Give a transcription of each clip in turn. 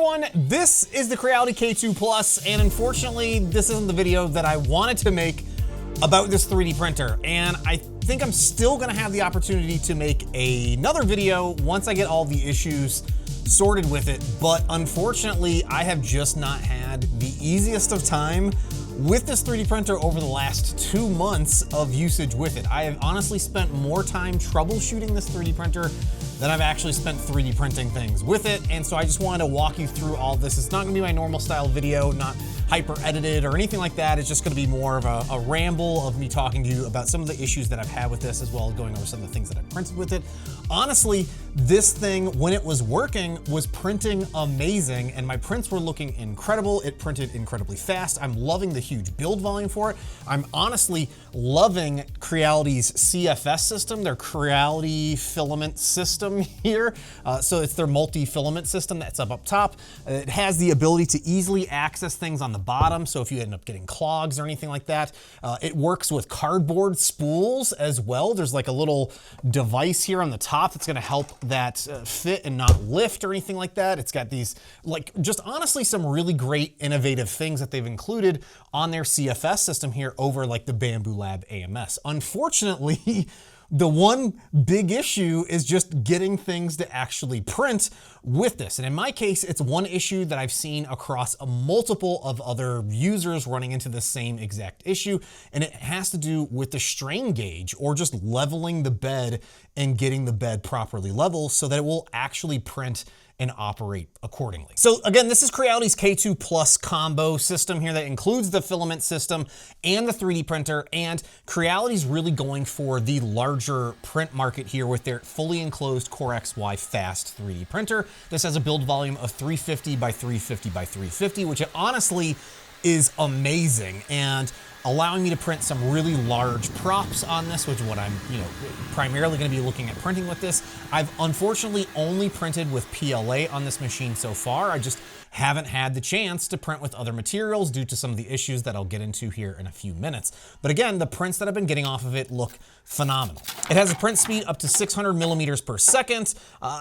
everyone, this is the Creality K2 Plus, and unfortunately, this isn't the video that I wanted to make about this 3D printer, and I think I'm still gonna have the opportunity to make another video once I get all the issues sorted with it, but unfortunately, I have just not had the easiest of time with this 3D printer over the last 2 months of usage with it. I have honestly spent more time troubleshooting this 3D printer than I've actually spent 3D printing things with it, and so I just wanted to walk you through all this. It's not gonna be my normal style video, not hyper edited or anything like that. It's just gonna be more of a ramble of me talking to you about some of the issues that I've had with this, as well as going over some of the things that I printed with it. Honestly, this thing, when it was working, was printing amazing, and my prints were looking incredible. It printed incredibly fast. I'm loving the huge build volume for it. I'm honestly loving Creality's CFS system, their Creality filament system here. So it's their multi-filament system that's up top. It has the ability to easily access things on the bottom, so if you end up getting clogs or anything like that. It works with cardboard spools as well. There's like a little device here on the top that's gonna help that fit and not lift or anything like that. It's got these, like, just honestly some really great innovative things that they've included on their CFS system here over like the Bamboo Lab AMS. Unfortunately, the one big issue is just getting things to actually print with this. And in my case, it's one issue that I've seen across a multiple of other users running into the same exact issue. And it has to do with the strain gauge, or just leveling the bed and getting the bed properly level so that it will actually print and operate accordingly. So again, this is Creality's K2 Plus Combo system here that includes the filament system and the 3D printer, and Creality's really going for the larger print market here with their fully enclosed Core XY fast 3D printer. This has a build volume of 350 by 350 by 350, which honestly is amazing, and allowing me to print some really large props on this, which is what I'm, primarily gonna be looking at printing with this. I've unfortunately only printed with PLA on this machine so far. I just haven't had the chance to print with other materials due to some of the issues that I'll get into here in a few minutes. But again, the prints that I've been getting off of it look phenomenal. It has a print speed up to 600 millimeters per second.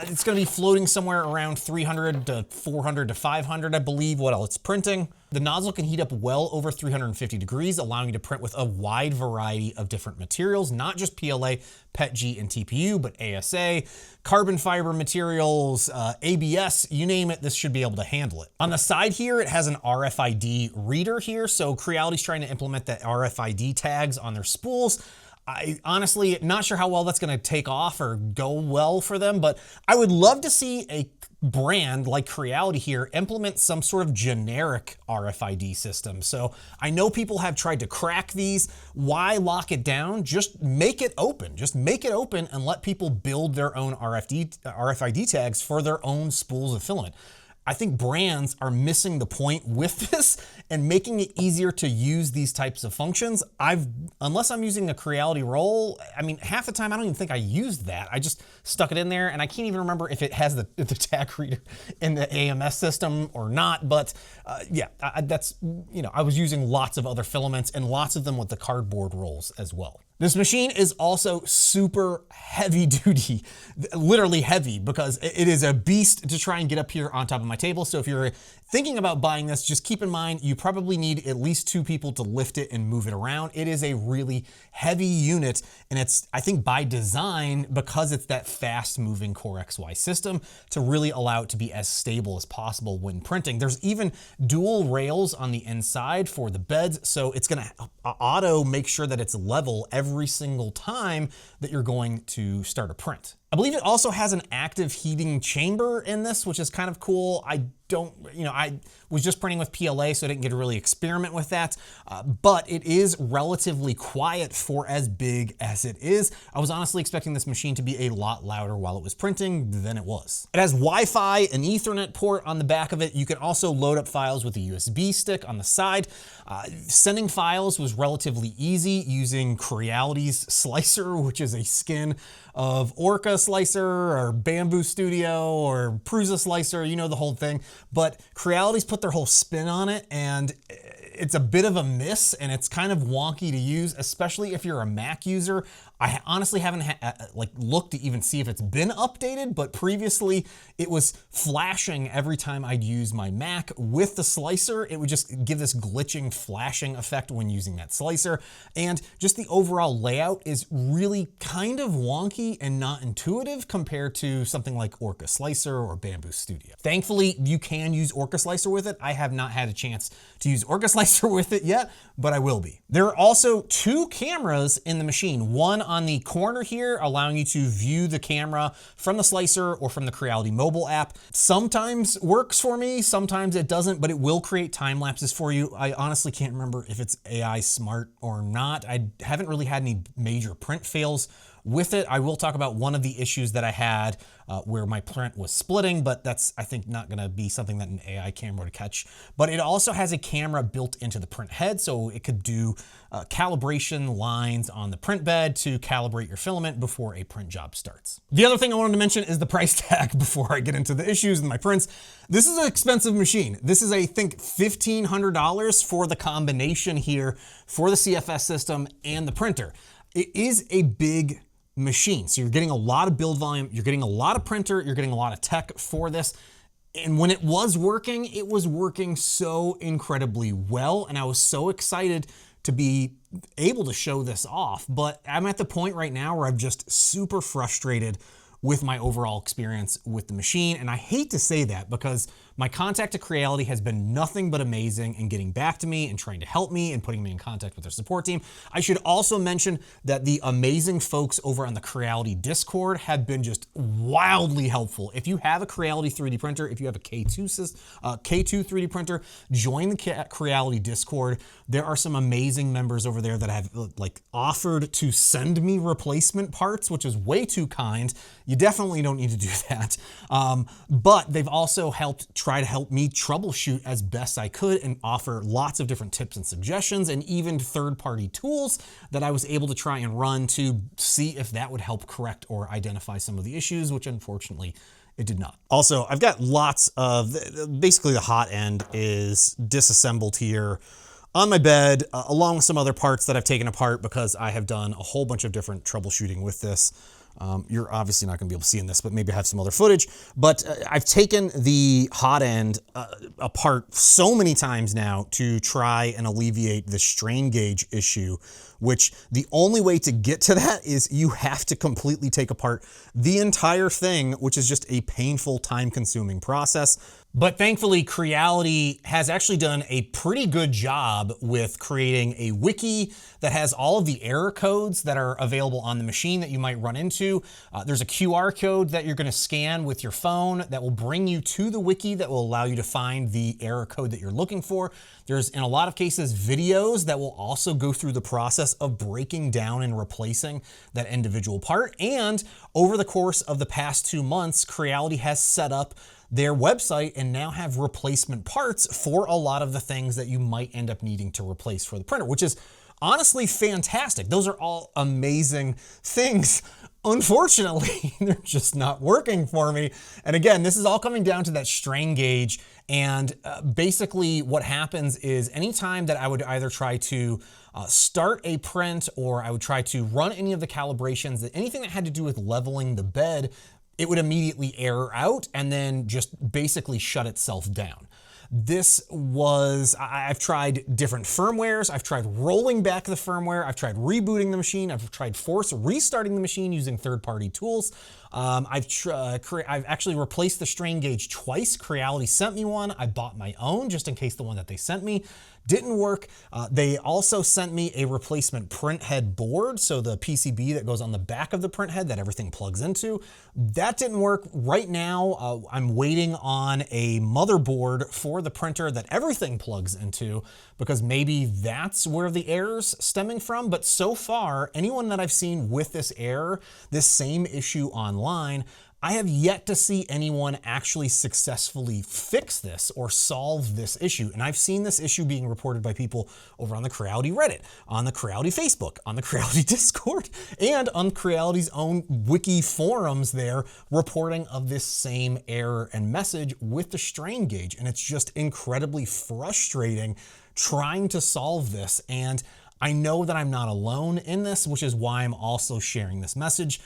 It's gonna be floating somewhere around 300 to 400 to 500, I believe, while it's printing. The nozzle can heat up well over 350 degrees, allowing you to print with a wide variety of different materials, not just PLA, PETG, and TPU, but ASA, carbon fiber materials, ABS, you name it, this should be able to handle it. On the side here, it has an RFID reader here, so Creality's trying to implement that RFID tags on their spools. I honestly not sure how well that's gonna take off or go well for them, but I would love to see a brand like Creality here implement some sort of generic RFID system. So I know people have tried to crack these. Why lock it down? Just make it open. Just make it open and let people build their own RFID tags for their own spools of filament. I think brands are missing the point with this and making it easier to use these types of functions. Unless I'm using a Creality roll, I mean, half the time I don't even think I used that. I just stuck it in there, and I can't even remember if it has the tag reader in the AMS system or not, but yeah, that's, I was using lots of other filaments and lots of them with the cardboard rolls as well. This machine is also super heavy duty, literally heavy, because it is a beast to try and get up here on top of my table. So if you're thinking about buying this, just keep in mind, you probably need at least 2 people to lift it and move it around. It is a really heavy unit, and it's, I think by design, because it's that fast moving Core XY system, to really allow it to be as stable as possible when printing. There's even dual rails on the inside for the beds, so it's gonna auto make sure that it's level every single time that you're going to start a print. I believe it also has an active heating chamber in this, which is kind of cool. I was just printing with PLA, so I didn't get to really experiment with that, but it is relatively quiet for as big as it is. I was honestly expecting this machine to be a lot louder while it was printing than it was. It has Wi-Fi and Ethernet port on the back of it. You can also load up files with a USB stick on the side. Sending files was relatively easy using Creality's slicer, which is a skin of Orca slicer or Bamboo Studio or Prusa slicer, the whole thing. But Creality's put their whole spin on it, and it's a bit of a miss, and it's kind of wonky to use, especially if you're a Mac user. I honestly haven't like looked to even see if it's been updated, but previously it was flashing every time I'd use my Mac with the slicer. It would just give this glitching, flashing effect when using that slicer. And just the overall layout is really kind of wonky and not intuitive compared to something like Orca Slicer or Bamboo Studio. Thankfully, you can use Orca Slicer with it. I have not had a chance to use Orca Slicer with it yet, but I will be. There are also 2 cameras in the machine. One on the corner here, allowing you to view the camera from the slicer or from the Creality mobile app. Sometimes works for me, sometimes it doesn't, but it will create time lapses for you. I honestly can't remember if it's AI smart or not. I haven't really had any major print fails with it. I will talk about one of the issues that I had where my print was splitting, but that's, I think, not gonna be something that an AI camera would catch. But it also has a camera built into the print head, so it could do calibration lines on the print bed to calibrate your filament before a print job starts. The other thing I wanted to mention is the price tag before I get into the issues with my prints. This is an expensive machine. This is, I think, $1,500 for the combination here for the CFS system and the printer. It is a big machine. So you're getting a lot of build volume, you're getting a lot of printer, you're getting a lot of tech for this. And when it was working so incredibly well. And I was so excited to be able to show this off. But I'm at the point right now where I'm just super frustrated with my overall experience with the machine. And I hate to say that because my contact to Creality has been nothing but amazing in getting back to me and trying to help me and putting me in contact with their support team. I should also mention that the amazing folks over on the Creality Discord have been just wildly helpful. If you have a Creality 3D printer, if you have a K2 3D printer, join the Creality Discord. There are some amazing members over there that have like offered to send me replacement parts, which is way too kind. You definitely don't need to do that. But they've also try to help me troubleshoot as best I could and offer lots of different tips and suggestions and even third-party tools that I was able to try and run to see if that would help correct or identify some of the issues, which unfortunately it did not. Also, I've got lots of, basically the hot end is disassembled here on my bed, along with some other parts that I've taken apart because I have done a whole bunch of different troubleshooting with this. You're obviously not gonna be able to see in this, but maybe I have some other footage. But I've taken the hot end apart so many times now to try and alleviate the strain gauge issue, which the only way to get to that is you have to completely take apart the entire thing, which is just a painful, time-consuming process. But thankfully, Creality has actually done a pretty good job with creating a wiki that has all of the error codes that are available on the machine that you might run into. There's a QR code that you're gonna scan with your phone that will bring you to the wiki that will allow you to find the error code that you're looking for. There's, in a lot of cases, videos that will also go through the process of breaking down and replacing that individual part. And over the course of the past 2 months, Creality has set up their website and now have replacement parts for a lot of the things that you might end up needing to replace for the printer, which is honestly fantastic. Those are all amazing things. Unfortunately, they're just not working for me. And again, this is all coming down to that strain gauge. And basically what happens is anytime that I would either try to start a print or I would try to run any of the calibrations, that anything that had to do with leveling the bed, it would immediately error out and then just basically shut itself down. This was, I've tried different firmwares, I've tried rolling back the firmware, I've tried rebooting the machine, I've tried force restarting the machine using third-party tools. I've actually replaced the strain gauge twice. Creality sent me one. I bought my own just in case the one that they sent me didn't work. They also sent me a replacement print head board, so the PCB that goes on the back of the print head that everything plugs into. That didn't work. Right now, I'm waiting on a motherboard for the printer that everything plugs into because maybe that's where the error's stemming from. But so far, anyone that I've seen with this error, this same issue online, I have yet to see anyone actually successfully fix this or solve this issue. And I've seen this issue being reported by people over on the Creality Reddit, on the Creality Facebook, on the Creality Discord, and on Creality's own wiki forums there reporting of this same error and message with the strain gauge. And it's just incredibly frustrating trying to solve this. And I know that I'm not alone in this, which is why I'm also sharing this message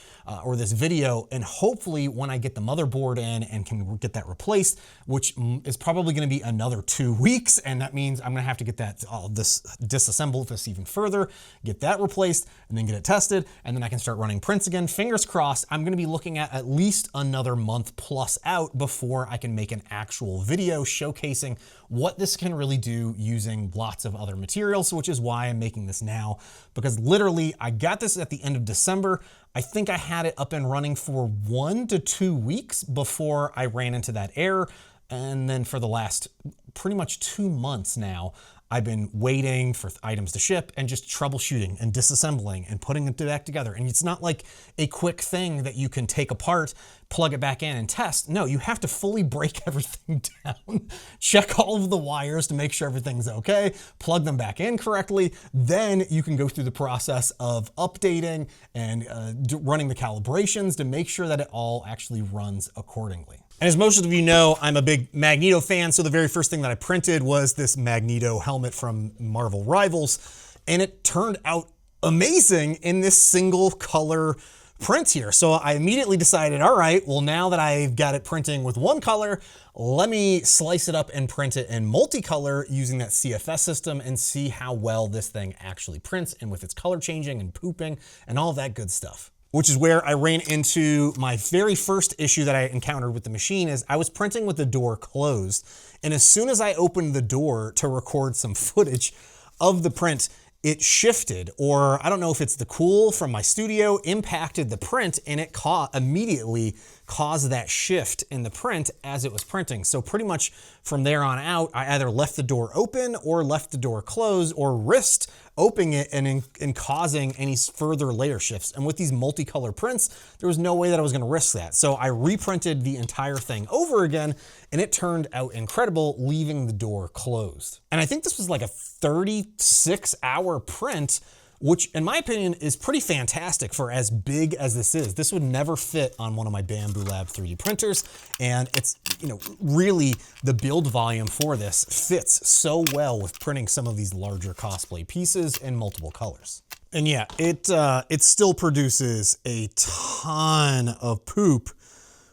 or this video. And hopefully when I get the motherboard in and can get that replaced, which is probably going to be another 2 weeks. And that means I'm going to have to get that disassemble this even further, get that replaced, and then get it tested. And then I can start running prints again. Fingers crossed, I'm going to be looking at least another month plus out before I can make an actual video showcasing what this can really do using lots of other materials, which is why I'm making this now, because literally I got this at the end of December. I think I had it up and running for 1 to 2 weeks before I ran into that error. And then for the last pretty much 2 months now, I've been waiting for items to ship and just troubleshooting and disassembling and putting it back together. And it's not like a quick thing that you can take apart, plug it back in and test. No, you have to fully break everything down, check all of the wires to make sure everything's okay, plug them back in correctly. Then you can go through the process of updating and running the calibrations to make sure that it all actually runs accordingly. And as most of you know, I'm a big Magneto fan, so the very first thing that I printed was this Magneto helmet from Marvel Rivals, and it turned out amazing in this single color print here. So I immediately decided, all right, well, now that I've got it printing with one color, let me slice it up and print it in multicolor using that CFS system and see how well this thing actually prints and with its color changing and pooping and all that good stuff. Which is where I ran into my very first issue that I encountered with the machine. Is I was printing with the door closed, and as soon as I opened the door to record some footage of the print, it shifted, or I don't know if it's the cool from my studio impacted the print, and it immediately caused that shift in the print as it was printing. So pretty much from there on out, I either left the door open or left the door closed or risked opening it and causing any further layer shifts. And with these multicolor prints, there was no way that I was gonna risk that. So I reprinted the entire thing over again, and it turned out incredible, leaving the door closed. And I think this was like a 36-hour print, which in my opinion is pretty fantastic for as big as this is. This would never fit on one of my Bamboo Lab 3D printers. And it's, you know, really the build volume for this fits so well with printing some of these larger cosplay pieces in multiple colors. And yeah, it still produces a ton of poop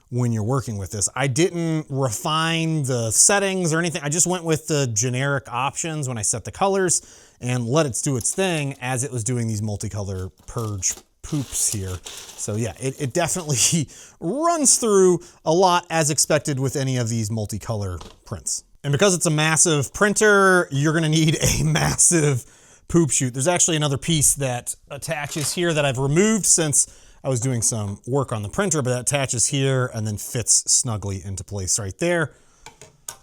when you're working with this. I didn't refine the settings or anything. I just went with the generic options when I set the colors and let it do its thing as it was doing these multicolor purge poops here. So yeah, it definitely runs through a lot as expected with any of these multicolor prints. And because it's a massive printer, you're gonna need a massive poop chute. There's actually another piece that attaches here that I've removed since I was doing some work on the printer, but that attaches here and then fits snugly into place right there.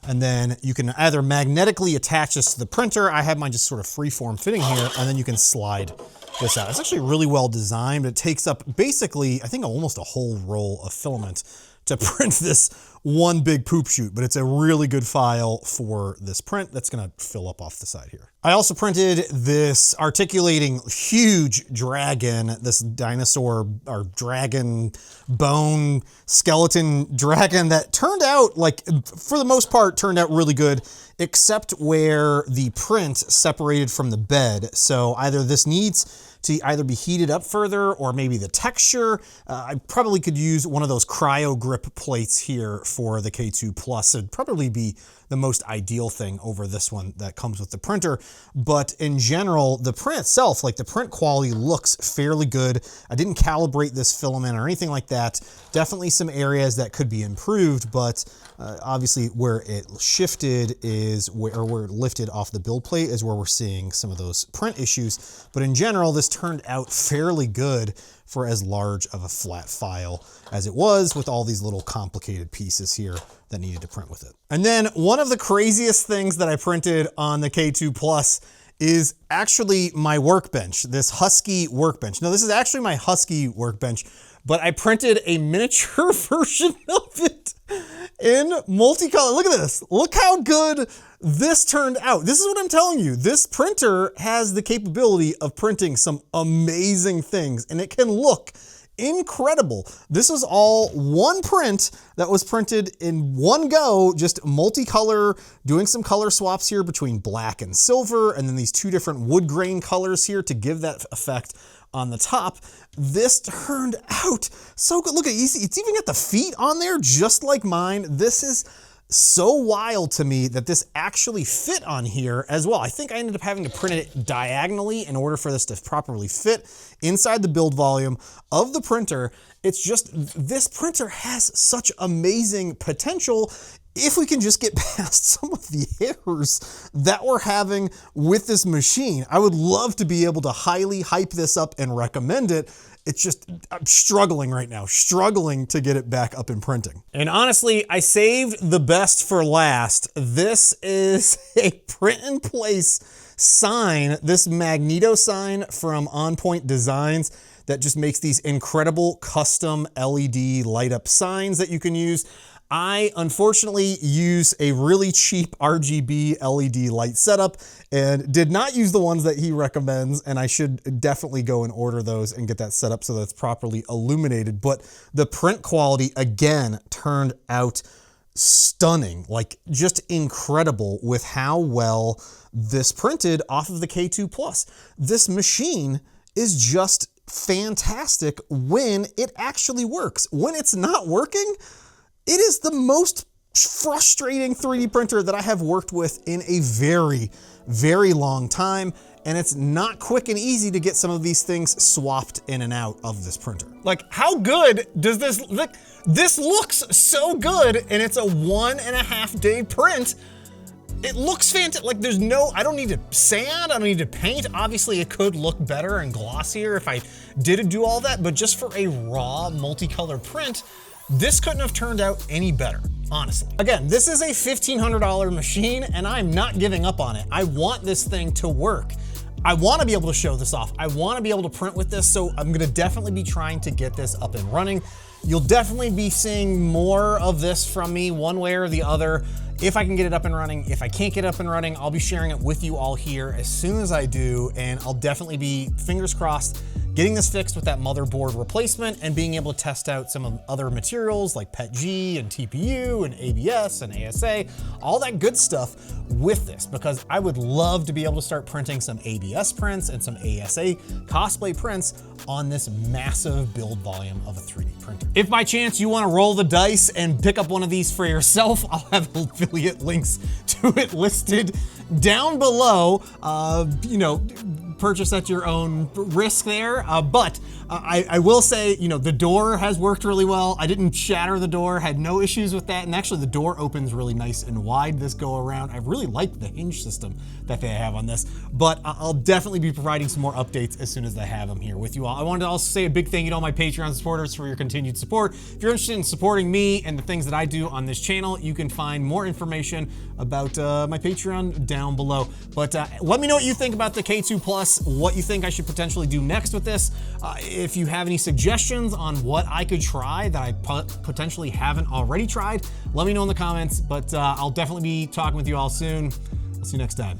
And then you can either magnetically attach this to the printer. I have mine just sort of freeform fitting here, and then you can slide this out. It's actually really well designed. It takes up basically, I think, almost a whole roll of filament to print this one big poop chute, but it's a really good file for this print that's gonna fill up off the side here. I also printed this articulating huge dragon, this dinosaur or dragon bone skeleton dragon that turned out, like, for the most part, turned out really good, except where the print separated from the bed. So either this needs to either be heated up further or maybe the texture. I probably could use one of those cryo grip plates here for the K2 Plus. It'd probably be the most ideal thing over this one that comes with the printer. But in general, the print itself, like the print quality looks fairly good. I didn't calibrate this filament or anything like that. Definitely some areas that could be improved, but obviously where it shifted is where it lifted off the build plate is where we're seeing some of those print issues. But in general, this turned out fairly good for as large of a flat file as it was, with all these little complicated pieces here that needed to print with it. And then one of the craziest things that I printed on the K2 Plus is actually my workbench, this Husky workbench. Now, this is actually my Husky workbench, but I printed a miniature version of it in multicolor. Look at this. Look how good this turned out. This is what I'm telling you. This printer has the capability of printing some amazing things, and it can look incredible. This was all one print that was printed in one go, just multicolor, doing some color swaps here between black and silver, and then these two different wood grain colors here to give that effect on the top. This turned out so good. Look at it, it's even got the feet on there just like mine. This is so wild to me that this actually fit on here as well. I think I ended up having to print it diagonally in order for this to properly fit inside the build volume of the printer. It's just, this printer has such amazing potential if we can just get past some of the errors that we're having with this machine. I would love to be able to highly hype this up and recommend it. It's just, I'm struggling right now, struggling to get it back up in printing. And honestly, I saved the best for last. This is a print in place sign, this Magneto sign from OnPointDesigns that just makes these incredible custom LED light up signs that you can use. I unfortunately use a really cheap RGB LED light setup and did not use the ones that he recommends, and I should definitely go and order those and get that set up so that it's properly illuminated. But the print quality, again, turned out stunning, like just incredible with how well this printed off of the K2 Plus. This machine is just fantastic when it actually works. When it's not working, it is the most frustrating 3D printer that I have worked with in a very, very long time. And it's not quick and easy to get some of these things swapped in and out of this printer. Like, how good does this look? This looks so good, and it's a 1.5 day print. It looks fantastic. Like, there's no, I don't need to sand, I don't need to paint. Obviously, it could look better and glossier if I did do all that, but just for a raw multicolor print, this couldn't have turned out any better, honestly. Again, this is a $1,500 machine, and I'm not giving up on it. I want this thing to work. I want to be able to show this off. I want to be able to print with this, so I'm going to definitely be trying to get this up and running. You'll definitely be seeing more of this from me one way or the other. If I can get it up and running, if I can't get up and running, I'll be sharing it with you all here as soon as I do, and I'll definitely be, fingers crossed, getting this fixed with that motherboard replacement and being able to test out some of other materials like PETG and TPU and ABS and ASA, all that good stuff with this, because I would love to be able to start printing some ABS prints and some ASA Cosplay prints on this massive build volume of a 3D printer. If by chance you want to roll the dice and pick up one of these for yourself, I'll have affiliate links to it listed down below. You know, purchase at your own risk there. But I will say, you know, the door has worked really well. I didn't shatter the door, had no issues with that. And actually the door opens really nice and wide this go around. I really like the hinge system that they have on this, but I'll definitely be providing some more updates as soon as I have them here with you all. I wanted to also say a big thank you to all my Patreon supporters for your continued support. If you're interested in supporting me and the things that I do on this channel, you can find more information about my Patreon down below. But let me know what you think about the K2 Plus, what you think I should potentially do next with this. If you have any suggestions on what I could try that I potentially haven't already tried, let me know in the comments, but I'll definitely be talking with you all soon. I'll see you next time.